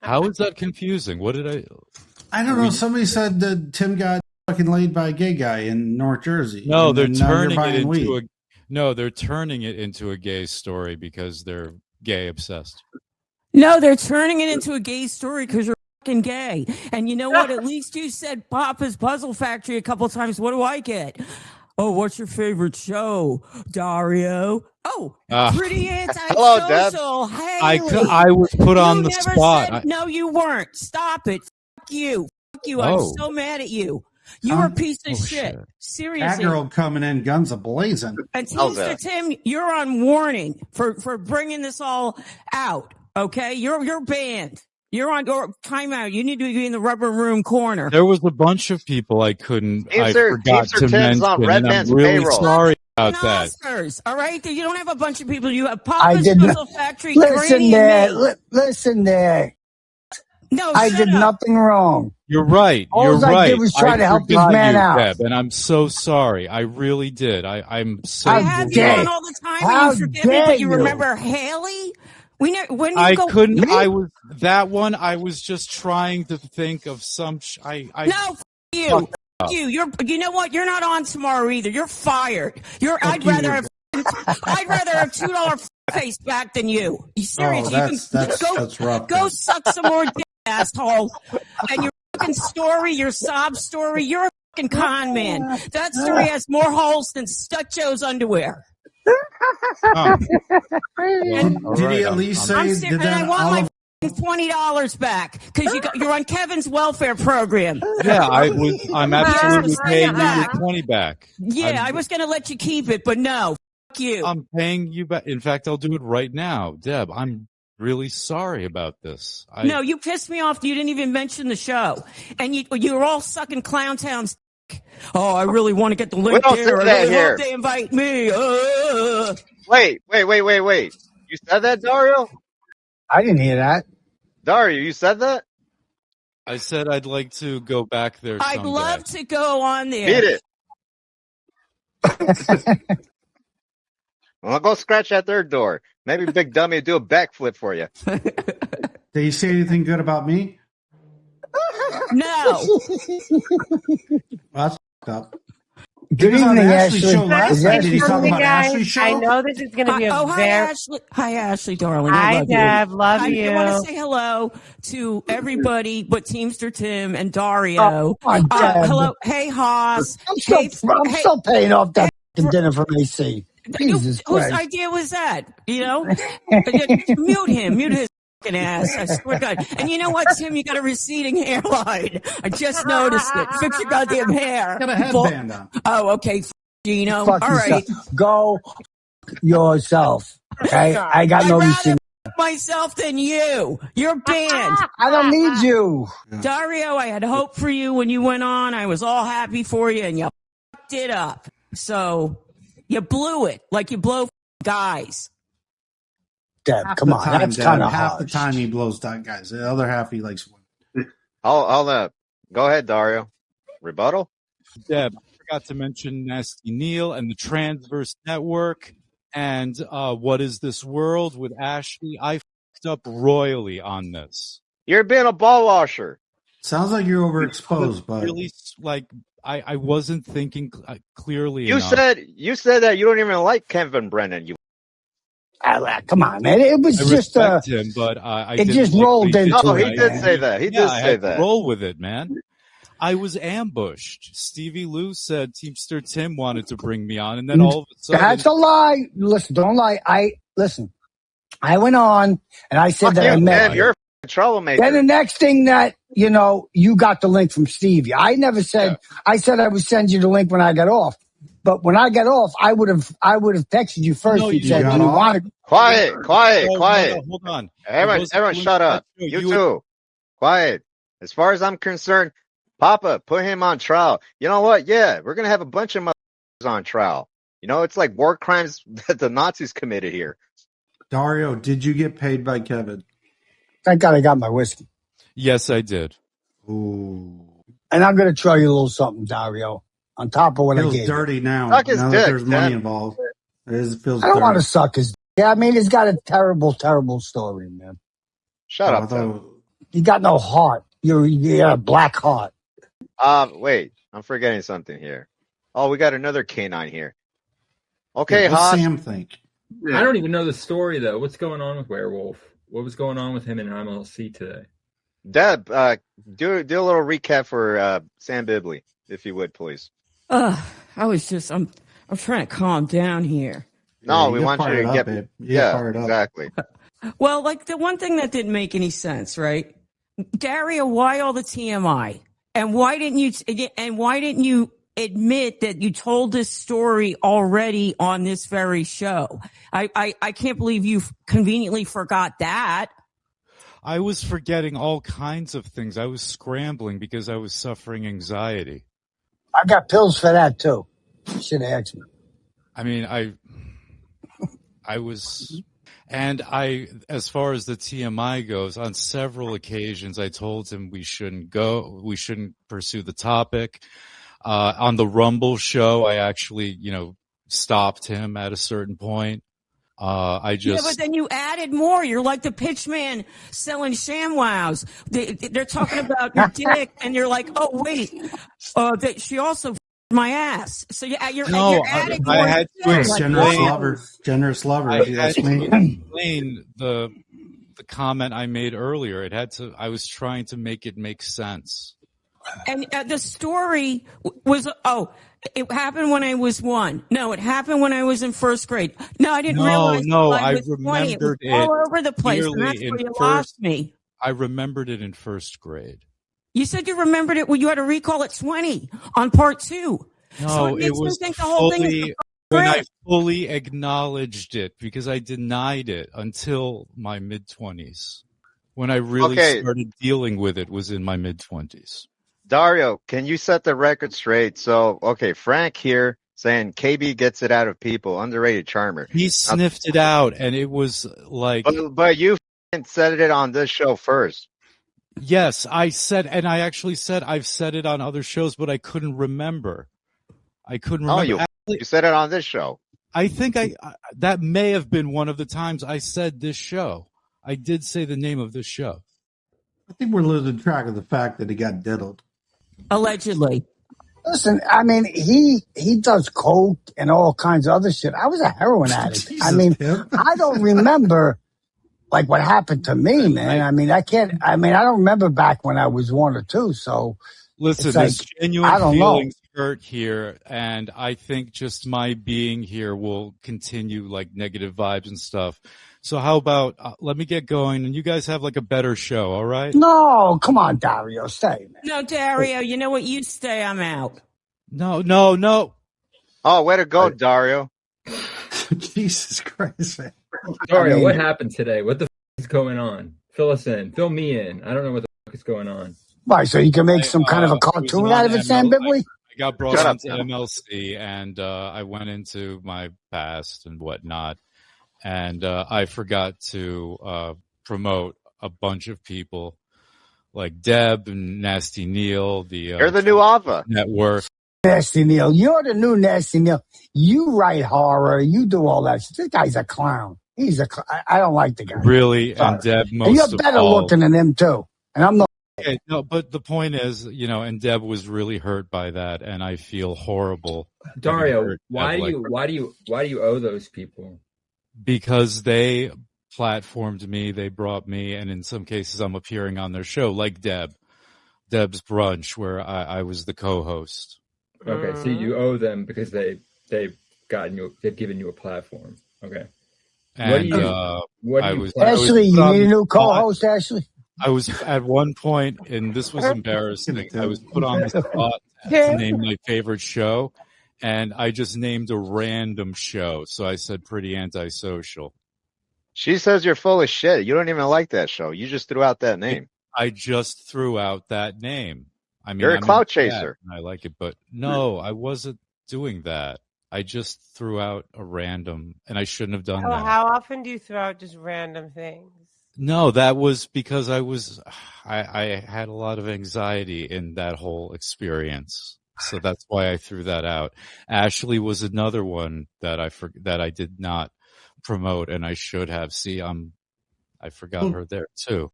How is that confusing? What did I? I don't know. Somebody said that Tim got fucking laid by a gay guy in North Jersey. No, they're turning it into a. No, they're turning it into a gay story because they're gay obsessed. No, they're turning it into a gay story because you're fucking gay. And you know what? At least you said Papa's Puzzle Factory a couple times. What do I get? Oh, what's your favorite show, Dario? Oh, pretty antisocial. Haley. I was put on the spot. No, you weren't. Stop it. Fuck you. Fuck you. I'm so mad at you. You're a piece of shit. Seriously. That girl coming in guns a-blazing. And Teamster Tim, you're on warning for bringing this all out. Okay? You're banned. You're on timeout. You need to be in the rubber room corner. There was a bunch of people I forgot to Tim's mention, on Red and I'm Man's really payroll. sorry about that. Oscars, all right? You don't have a bunch of people. You have Papa's Puzzle Factory. Listen there. No, I did nothing wrong. You're right. All I did was try to help this man out. Deb, and I'm so sorry. I really did. I'm so. I have you on all the time, and you forget me, but you remember Haley? I was just trying to think of some. No, you. You know what? You're not on tomorrow either. You're fired. I'd rather have $2 face back than you. You serious? That's rough. Go suck some more dick, asshole. And your fucking story, your sob story, you're a fucking con man. That story has more holes than Stut Joe's underwear. Did he at least say? I want my $20 back because you're on Kevin's welfare program. Yeah, I'm absolutely paying you your 20 back. Yeah, I was going to let you keep it, but no, fuck you. I'm paying you back. In fact, I'll do it right now, Deb. I'm really sorry about this. No, you pissed me off. You didn't even mention the show, and you were all sucking Clown Town's. Oh, I really want to get the link there. I really hope they invite me. Wait. You said that, Dario? I didn't hear that. Dario, you said that? I said I'd like to go back there someday. I'd love to go on there. Beat it. Well, go scratch at their door. Maybe Big Dummy will do a backflip for you. Did you say anything good about me? No. That's up. Good evening, Ashley. Show last night. Did he talk about Ashley's show? I know this is going to be a very... Hi, Ashley, darling. Hi, Deb. Love you. I want to say hello to everybody but Teamster Tim and Dario. Hello. Hey, Haas. I'm still paying off that dinner from AC. Jesus Christ. Whose idea was that? You know? Mute him. Mute his fucking ass. I swear to God. And you know what, Tim? You got a receding hairline. I just noticed it. Fix your goddamn hair. Got a headband on. Oh, okay. Gino. Fuck all right. Go yourself. Okay? I got no receipt. Myself than you. You're banned. I don't need you. Dario, I had hope for you when you went on. I was all happy for you, and you fucked it up. So you blew it like you blow guys. Deb, come on. That's kind of half the time he blows down guys. The other half he likes women. Hold up. Go ahead, Dario. Rebuttal? Deb, I forgot to mention Nasty Neil and the Transverse Network and What Is This World with Ashley. I fucked up royally on this. You're being a ball washer. Sounds like you're overexposed, but really, I wasn't thinking clearly you enough. You said that you don't even like Kevin Brennan. You come on, man. It was just him, but it just rolled into it. No, he did say that. He did say that. Roll with it, man. I was ambushed. Stevie Lou said Teamster Tim wanted to bring me on, and then all of a sudden... That's a lie. Listen, don't lie. I went on, and I said that I met you're a troublemaker. Then the next thing that, you got the link from Stevie. I never said... Yeah. I said I would send you the link when I got off. But when I got off, I would have texted you first. No, you said you wanted... Quiet. No, hold on. Everyone shut up. You too. Quiet. As far as I'm concerned, Papa, put him on trial. You know what? Yeah, we're going to have a bunch of motherfuckers on trial. It's like war crimes that the Nazis committed here. Dario, did you get paid by Kevin? Thank God I got my whiskey. Yes, I did. Ooh. And I'm going to try you a little something, Dario, on top of what I gave you. Feels dirty now. Suck his now dick, that there's money man. involved. It feels I don't dirty. want to suck his dick. Yeah, I mean, it's got a terrible, terrible story, man. Shut up, though. You got no heart. You got a black heart. Wait, I'm forgetting something here. Oh, we got another canine here. Okay, What's Haas. Sam think? I don't even know the story though. What's going on with Werewolf? What was going on with him in MLC today? Deb, do a little recap for Sam Bibley, if you would, please. I'm trying to calm down here. No, Yeah, we want you to get babe. fired up. Exactly. Well, like the one thing that didn't make any sense, right? Dario, why all the TMI? And why didn't you admit that you told this story already on this very show? I can't believe you conveniently forgot that. I was forgetting all kinds of things. I was scrambling because I was suffering anxiety. I got pills for that too. Should have asked me. I mean, I was, and as far as the TMI goes, on several occasions, I told him we shouldn't pursue the topic. On the Rumble show, I actually, stopped him at a certain point. Yeah, but then you added more. You're like the pitch man selling ShamWows. They're talking about your dick, and you're like, oh wait, she also my ass. So you're adding more. I had to explain, generous lover. I had to explain the comment I made earlier. I was trying to make it make sense. And the story was, it happened when I was 1. No, it happened when I was in first grade. No, I didn't realize. No, I remembered 20. It was all over the place. And that's where you lost me. I remembered it in first grade. You said you remembered it when you had a recall at 20 on part 2. No, so it was think the whole thing is when I fully acknowledged it, because I denied it until my mid-20s. When I really started dealing with it was in my mid-20s. Dario, can you set the record straight? So, Frank here saying KB gets it out of people, underrated charmer. He sniffed it out, and it was like... But you said it on this show first. Yes, I said, and I actually said I've said it on other shows, but I couldn't remember. Oh, you said it on this show. I think that may have been one of the times I said this show. I did say the name of this show. I think we're losing track of the fact that he got diddled. Allegedly. Listen, I mean, he does coke and all kinds of other shit. I was a heroin addict. Jesus, I mean, Tim. I don't remember like what happened to me, man. I don't remember back when I was 1 or 2. So listen, there's genuine feelings hurt here, and I think just my being here will continue like negative vibes and stuff. So how about let me get going, and you guys have like a better show, all right? No, come on, Dario, stay, man. No, Dario, you know what? You stay, I'm out. No. Oh, way to go, Dario. Jesus Christ, man. Dario, what happened today? What the is going on? Fill us in. Fill me in. I don't know what the is going on. Right, so you can make some kind of a cartoon out of it, Sam Bibley? I got brought onto MLC, and I went into my past and whatnot. And I forgot to promote a bunch of people like Deb and Nasty Neil. You're the new Ava network. Nasty Neil, you're the new Nasty Neil. You write horror. You do all that shit. This guy's a clown. I don't like the guy. Really, and Deb most and you're better looking than him too. And I'm not. Okay, no, but the point is, and Deb was really hurt by that, and I feel horrible. Dario, why do you owe those people? Because they platformed me, they brought me, and in some cases I'm appearing on their show, like Deb's Brunch, where I was the co-host. Okay, so you owe them because they've given you a platform. Okay. And Ashley, you need a new co-host, Ashley? I was at one point, and this was embarrassing, I was put on the spot to name my favorite show. And I just named a random show. So I said Pretty Antisocial. She says you're full of shit. You don't even like that show. You just threw out that name. I just threw out that name. I mean, you're a clout chaser. I like it, but no, I wasn't doing that. I just threw out a random, and I shouldn't have done that. How often do you throw out just random things? No, that was because I had a lot of anxiety in that whole experience. So that's why I threw that out. Ashley was another one that I did not promote, and I should have. See, I forgot her there too.